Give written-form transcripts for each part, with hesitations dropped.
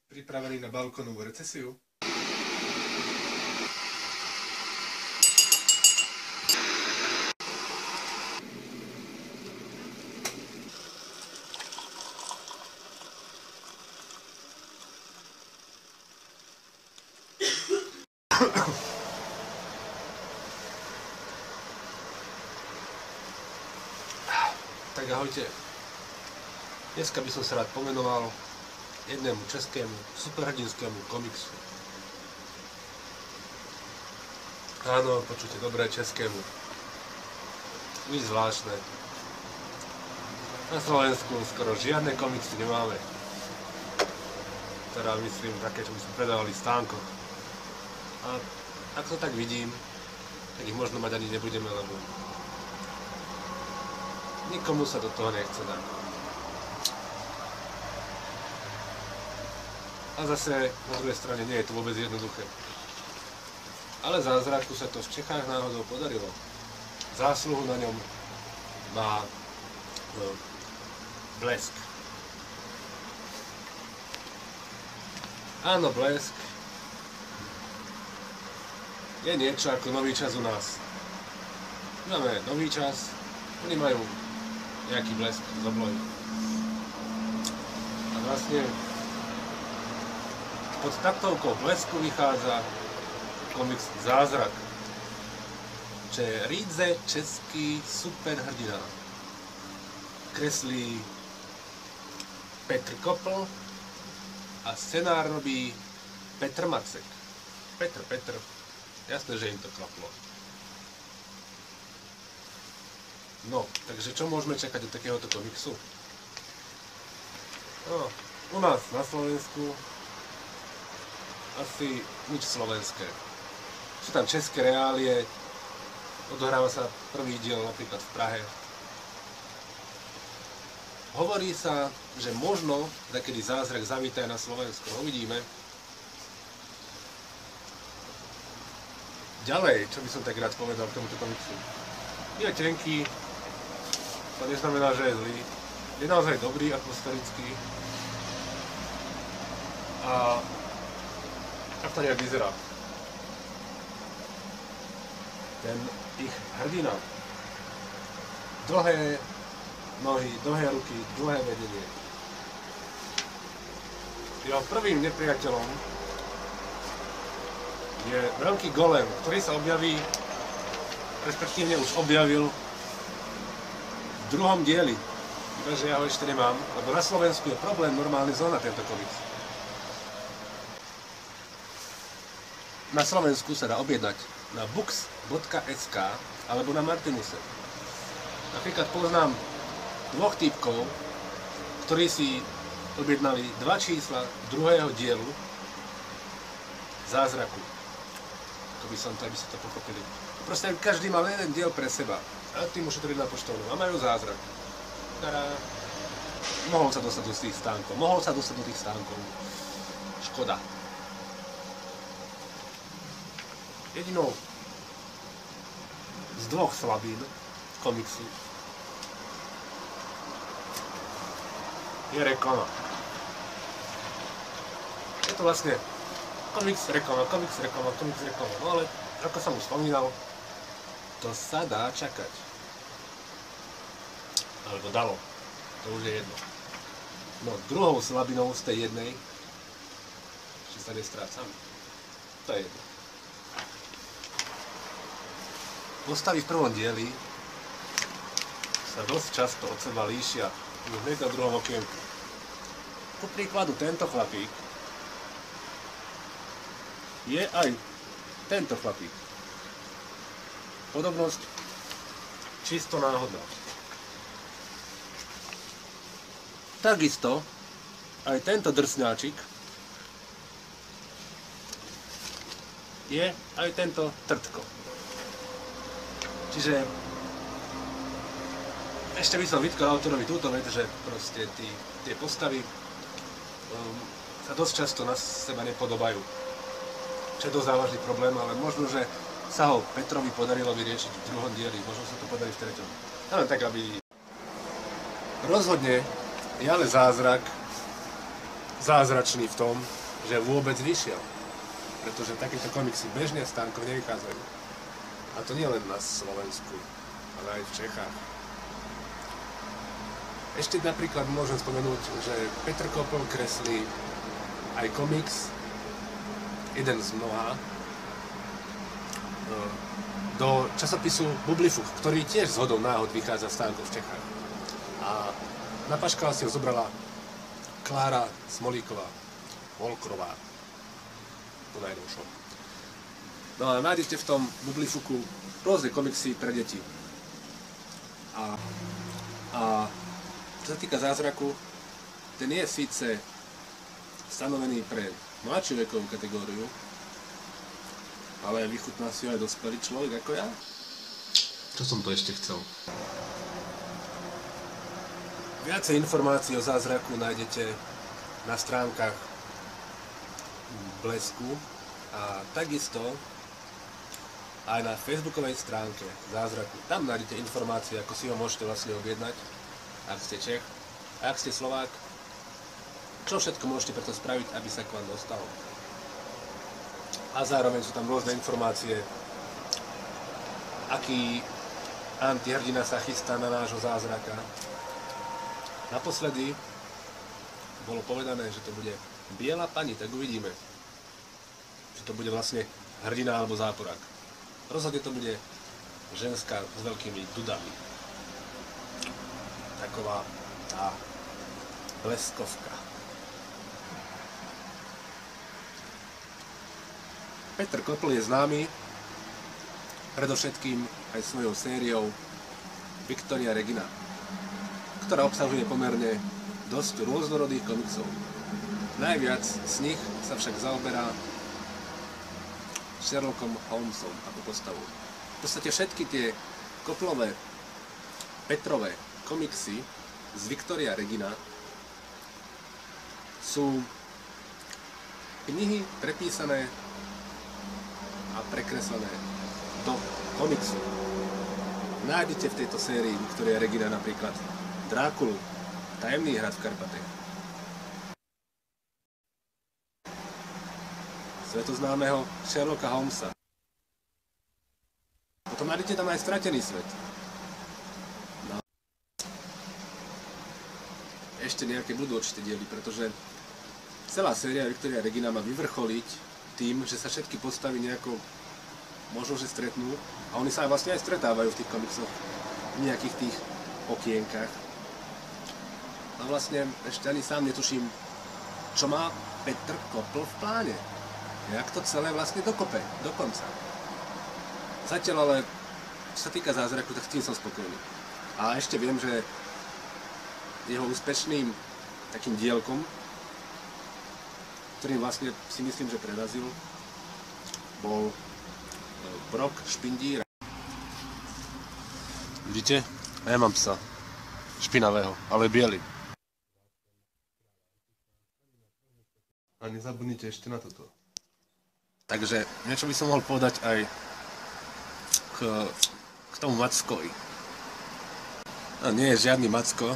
Pripravený na balkónovú recesiu? Tak ahojte. Dneska by som sa rád pomenoval jednému českému superhrdinskému komiksu. Áno, počujte, dobré, českému. Nič zvláštne. Na Slovensku skoro žiadne komiksy nemáme. Teda myslím také, čo by sme predávali v stánkoch. A ak to tak vidím, tak ich možno mať ani nebudeme, lebo nikomu sa do toho nechce dať. A zase na druhej strane nie je to vôbec jednoduché. Ale zázraku sa to v Čechách náhodou podarilo. Zásluhu na ňom má Blesk. Áno, Blesk je niečo ako nový čas u nás. Máme nový čas, oni majú nejaký Blesk z oblohy. A vlastne pod taktovkou Blesku vychádza komiks Zázrak, čo je rídze český superhrdina. Kreslí Petr Kopl a scenár robí Petr Macek. Petr, jasné, že im to klaplo. No, takže čo môžeme čakať od takéhoto komiksu? No, u nás na Slovensku asi nič slovenské. Sú tam české reálie, odohráva sa prvý diel napríklad v Prahe. Hovorí sa, že možno takedy Zázrak zavíta aj na Slovensko. Uvidíme. Ďalej, čo by som tak rád povedal k tomuto komiksu. Je tenký, to neznamená, že je zlý. Je naozaj dobrý, atmosférický. A tak to nejak vyzerá. Ten ich hrdina. Dlhé nohy, dlhé ruky, dlhé vedenie. Jeho prvým nepriateľom je veľký golem, ktorý sa objaví, respektívne už objavil v druhom dieli. Iba, že ja ho ešte nemám, lebo na Slovensku je problém normálny zóna tento komiks. Na Slovensku sa dá objednať na books.sk alebo na Martinuse. Napríklad poznám dvoch týpkov, ktorí si objednali 2 čísla druhého dielu Zázraku. Aby ste to pochopili. Proste každý mal jeden diel pre seba. A tým ušetrili na poštovnú. A majú Zázrak. Tará. Mohol sa dostať do tých stánkov. Škoda. Jedinou z dvoch slabín komiksu je reklama. Je to vlastne komiks reklama. No ale ako som už spomínal, to sa dá čakať. Alebo dalo. To už je jedno. No druhou slabinou z tej jednej, že sa nestrácam, to je jedno. Postavy v prvom dieli sa dosť často od seba líšia hneď na druhom okienku. Ku príkladu tento chlapík je aj tento chlapík. Podobnosť čisto náhodná. Takisto aj tento drsňáčik je aj tento trtko. Čiže ešte by som vytkol autorovi túto vec, že proste tie postavy sa dosť často na seba nepodobajú. Čo je dosť závažný problém, ale možno, že sa ho Petrovi podarilo vyriešiť v druhom dieli, možno sa to podarí v treťom. Ale tak, aby... Rozhodne je ale Zázrak zázračný v tom, že vôbec vyšiel. Pretože takéto komiksy bežne v stánkoch nevychádzajú. A to nie len na Slovensku, ale aj v Čechách. Ešte napríklad môžem spomenúť, že Petr Kopl kreslí aj komiks, jeden z mnoha, do časopisu Bublifuch, ktorý tiež zhodou náhod vychádza v stánkoch v Čechách. A na paškál si ho zobrala Klára Smolíková, Volkrová, po najnovšom. No a nájdete v tom Bublifuku rôzne komiksy pre deti. A čo sa týka zázraku, ten je síce stanovený pre mladšiu vekovú kategóriu, ale vychutná si ho aj dospelý človek ako ja. Čo som to ešte chcel? Viacej informácií o zázraku nájdete na stránkach Blesku a takisto aj na facebookovej stránke Zázraku. Tam nájdete informácie, ako si ho môžete vlastne objednať, ak ste Čech, a ak ste Slovák, čo všetko môžete preto spraviť, aby sa k vám dostalo. A zároveň sú tam rôzne informácie, aký antihrdina sa chystá na nášho zázraka. Naposledy bolo povedané, že to bude biela pani, tak uvidíme. Či to bude vlastne hrdina alebo záporák. Rozhodne to bude ženská s veľkými dudami. Taková tá bleskovka. Petr Kopl je známy predovšetkým aj svojou sériou Victoria Regina, ktorá obsahuje pomerne dosť rôznorodých komiksov. Najviac z nich sa však zaoberá Sherlockom Holmesom ako postavu. V podstate všetky tie Koplové, Petrové komiksy z Victoria Regina sú knihy prepísané a prekreslené do komiksu. Nájdete v tejto sérii Victoria Regina napríklad Drákulu, Tajemný hrad v Karpatech, svetoznámeho Sherlocka Holmesa. Potom nájdete tam aj Stratený svet. No. Ešte nejaké budú určite diely, pretože celá séria Victoria Regina má vyvrcholiť tým, že sa všetky postavy nejako možno, že stretnú a oni sa vlastne aj stretávajú v tých komiksoch v nejakých tých okienkach. A vlastne ešte ani sám netuším, čo má Petr Kopl v pláne. Jak to celé vlastne dokope, do konca. Zatiaľ ale, čo sa týka zázraku, tak s tým som spokojný. A ešte viem, že jeho úspešným takým dielkom, ktorým vlastne si myslím, že prerazil, bol Brok Špindíra. Vidíte? A ja mám psa. Špinavého, ale biely. A nezabudnite ešte na toto. Takže niečo by som mohol povedať aj k tomu Mackovi. No, nie je žiadny Macko,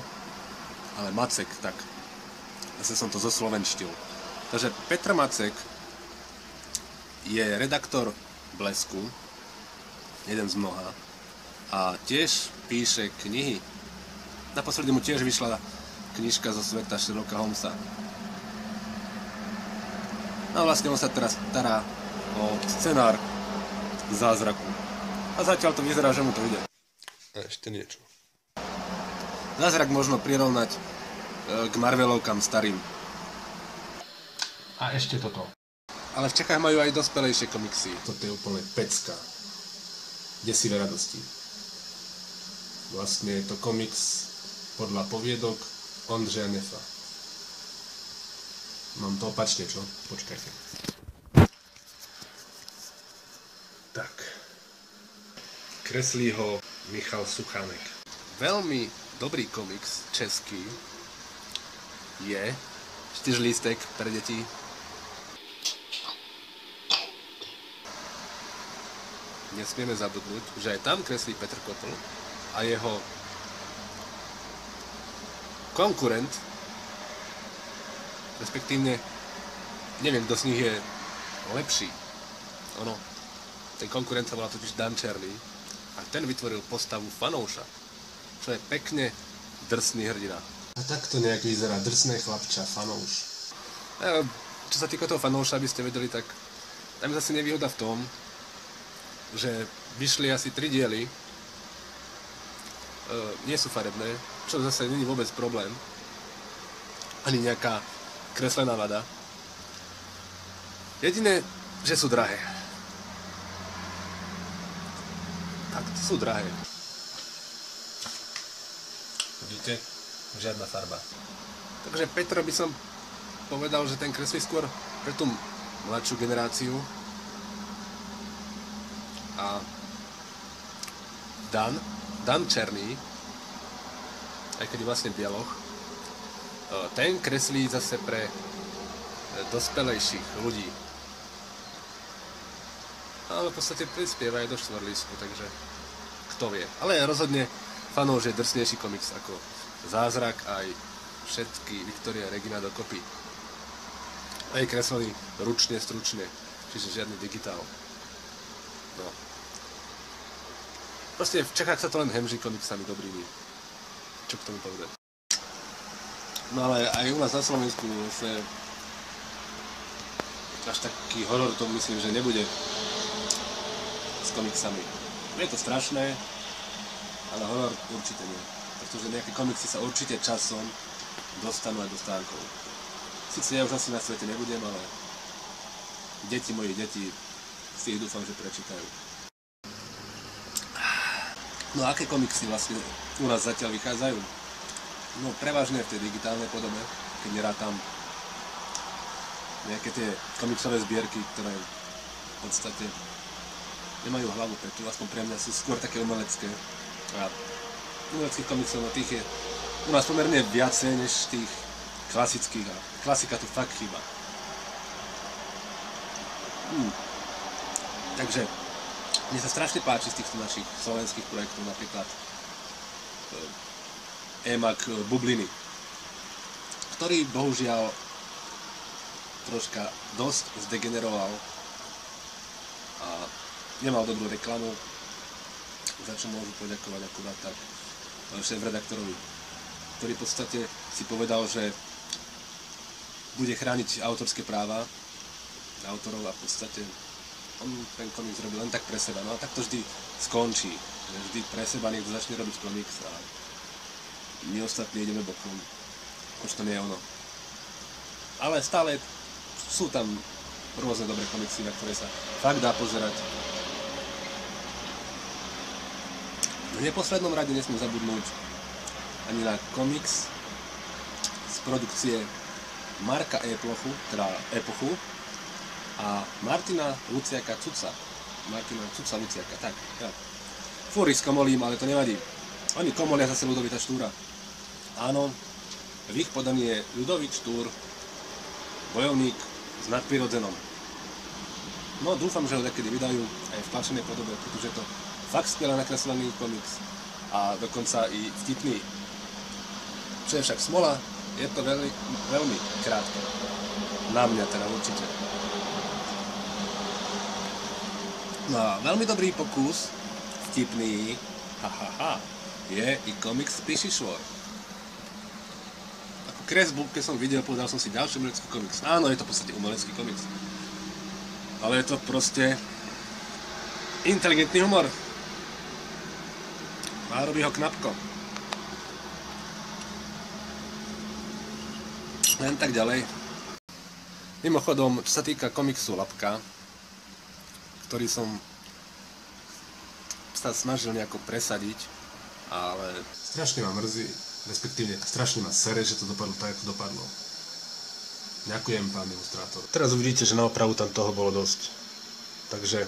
ale Macek, tak. Zase som to zoslovenštil. Takže Petr Macek je redaktor Blesku, jeden z mnoha, a tiež píše knihy. Naposledy mu tiež vyšla knižka zo sveta Sherlocka Holmesa. No vlastne on sa teraz stará o scenár Zázraku. A zatiaľ to vyzerá, že mu to ide. A ešte niečo. Zázrak možno prirovnať k Marvelovkám starým. A ešte toto. Ale v Čechách majú aj dospelejšie komiksy. Toto je úplne pecka. Desivé radosti. Vlastne je to komiks podľa poviedok Ondřeja Nefa. Mám to opačne, čo? Počkajte. Tak. Kreslí ho Michal Suchánek. Veľmi dobrý komiks, český, je Čtyřlístek pre deti. Nesmieme zabudnúť, že aj tam kreslí Petr Kopl a jeho konkurent respektívne neviem, kto z nich je lepší. Ono, ten konkurent sa volá totiž Dan Cherny a ten vytvoril postavu Fanouša, čo je pekne drsný hrdina. A takto nejak vyzerá drsné chlapča Fanouš. Čo sa týka toho Fanouša, aby ste vedeli, tak tam je zase nevýhoda v tom, že vyšli asi 3 diely, nie sú farebné, čo zase není vôbec problém, ani nejaká kreslená vada. Jediné, že sú drahé. Tak, sú drahé. Vidíte? Žiadna farba. Takže Petro by som povedal, že ten kreslí skôr pre tú mladšiu generáciu. A Dan Cherny, aj keď je vlastne bieloch, ten kreslí zase pre dospelejších ľudí. Ale v podstate prispieva aj do štvorlístku, takže kto vie. Ale rozhodne Fanouš je drsnejší komiks ako Zázrak aj všetky Victoria Regina dokopy. A je kreslený ručne, stručne, čiže žiadny digitál. No. Proste v Čechách sa to len hemží komiksami dobrými. Čo k tomu povedať? No ale aj u nás na Slovensku sa až taký horor to myslím, že nebude s komiksami. Je to strašné, ale horor určite nie. Pretože nejaké komiksy sa určite časom dostanú aj do stánkov. Sice ja už asi na svete nebudem, ale mojich detí si ich dúfam, že prečítajú. No a aké komiksy vlastne u nás zatiaľ vychádzajú? No prevažne v tej digitálnej podobe, keď nerátam nejaké tie komiksové zbierky, ktoré v podstate nemajú hlavu petu, aspoň pre mňa sú skôr také umelecké. A umeleckých komiksov, no tých je u nás pomerne viacej než tých klasických a klasika tu fakt chýba. Takže mne sa strašne páči z týchto našich slovenských projektov, napríklad Emak Bubliny, ktorý bohužiaľ troška dosť zdegeneroval a nemal dobrú reklamu, za čo môžu poďakovať akurát tak šéf-redaktorovi, ktorý v podstate si povedal, že bude chrániť autorské práva autorov a v podstate on ten komiks robil len tak pre seba. No a tak to vždy skončí. Vždy pre seba niekto začne robiť komiks a my ostatní ideme bokom. Už to nie je ono. Ale stále sú tam rôzne dobré komiksy, na ktoré sa fakt dá pozerať. V neposlednom rade nesmiem zabudnúť ani na komiks z produkcie Marka Epochu a Martina Luciaka Cuca. Tak. Fúri skomolím, ale to nevadí. Oni komolia zase Ľudovita Štúra. Áno, v ich podaní je Ľudovít Štúr, bojovník s nadprirodzenom. No dúfam, že ho takedy vydajú aj v tlačenej podobe, pretože je to fakt skvelé nakreslený komiks a dokonca i vtipný. Čo je však smola, je to veľmi krátke. Na mňa teda určite. No a veľmi dobrý pokus, vtipný, je i komiks Píši švor. Ako kresbu, keď som videl, povedal som si ďalší umelecký komiks. Áno, je to v podstate umelecký komiks. Ale je to proste inteligentný humor. A robí ho Knapko. Len tak ďalej. Mimochodom, čo sa týka komiksu Lapka, ktorý som sa snažil nejako presadiť, ale strašne ma mrzí, respektíve strašne ma sere, že to dopadlo tak, ako dopadlo. Ďakujem, pán ilustrátor. Teraz uvidíte, že na opravu tam toho bolo dosť. Takže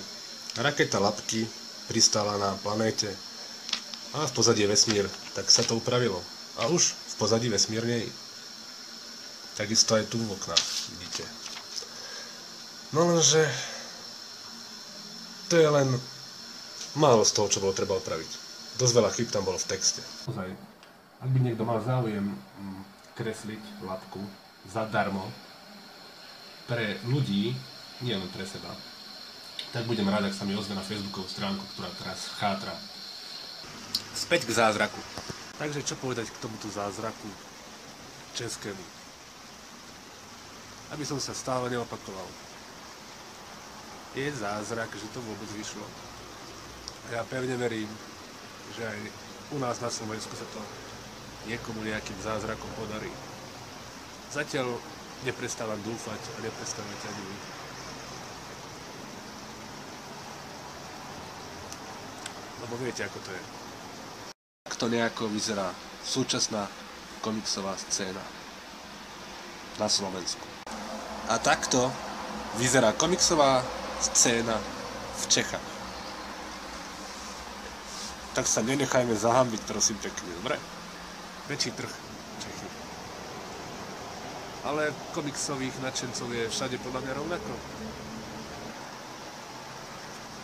raketa Lapky pristála na planéte a v pozadí je vesmír, tak sa to upravilo. A už v pozadí vesmír nie je. Takisto aj tu v oknách, vidíte. No lenže to je len málo z toho, čo bolo treba opraviť. Dosť veľa chýb tam bolo v texte. Ak by niekto mal záujem kresliť Lapku, zadarmo pre ľudí, nie len pre seba, tak budem rád, ak sa mi ozve na Facebookovú stránku, ktorá teraz chátra. Späť k zázraku. Takže čo povedať k tomuto zázraku českému? Aby som sa stále neopakoval. Je zázrak, že to vôbec vyšlo. A ja pevne verím, že aj u nás na Slovensku sa to niekomu nejakým zázrakom podarí. Zatiaľ neprestávam dúfať a neprestávate ani vy. Lebo viete, ako to je. Takto nejako vyzerá súčasná komiksová scéna na Slovensku. A takto vyzerá komiksová scéna v Čechách. Tak sa nenechajme zahambiť, prosím pekne, dobre? Väčší trh Čechy. Ale komiksových nadšencov je všade podľa mňa rovnako.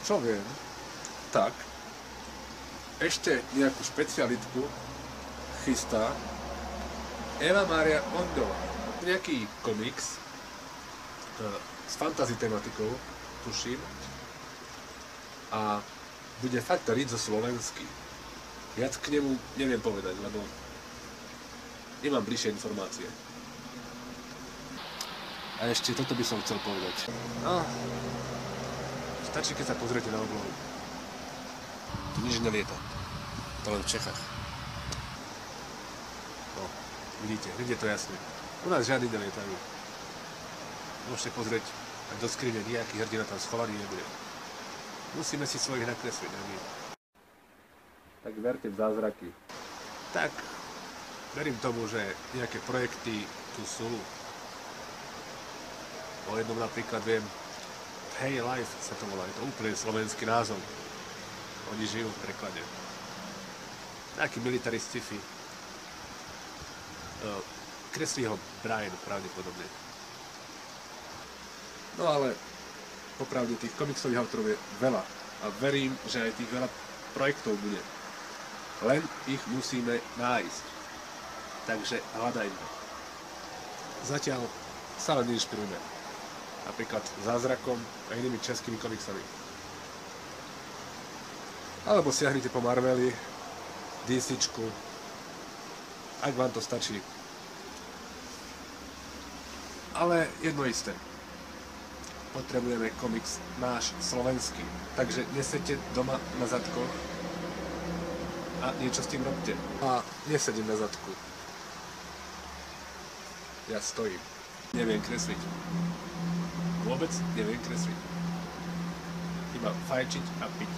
Čo viem, tak ešte nejakú špecialitku chystá Eva Mária Ondová. Nejaký komiks s fantasy tematikou, tuším, a bude fakt riť zo slovenský. Viac k nemu neviem povedať, lebo nemám bližšie informácie. A ešte toto by som chcel povedať. No, stačí, keď sa pozriete na oblohu. Tu nič nelieta. To len v Čechách. No, vidíte to jasne. U nás žiadny nelietajú. Môžete pozrieť aj do skrine, nejaký hrdina tam schovaný nebude. Musíme si svojich nakresliť, a my. Tak verte v zázraky. Tak, verím tomu, že nejaké projekty tu sú. O jednom napríklad viem, Hey Life sa to volá, je to úplne slovenský názov. Oni žijú v preklade. Taký military sci-fi. Kreslí ho Brian pravdepodobne. No ale popravde tých komiksových autorov je veľa a verím, že aj tých veľa projektov bude. Len ich musíme nájsť. Takže hľadajme. Zatiaľ sa len inšpirujme. Napríklad Zázrakom a inými českými komiksami. Alebo siahnite po Marveli, DCčku, ak vám to stačí. Ale jedno isté. Potrebujeme komiks náš, slovenský. Takže nesedte doma na zadkoch a niečo s tým robte. A nesedím na zadku. Ja stojím. Neviem kresliť. Vôbec neviem kresliť. Iba fajčiť a piť.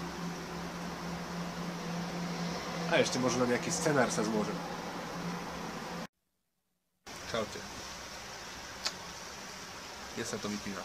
A ešte možno nejaký scenár sa zmôžem. Čaute. Kde sa to vypína?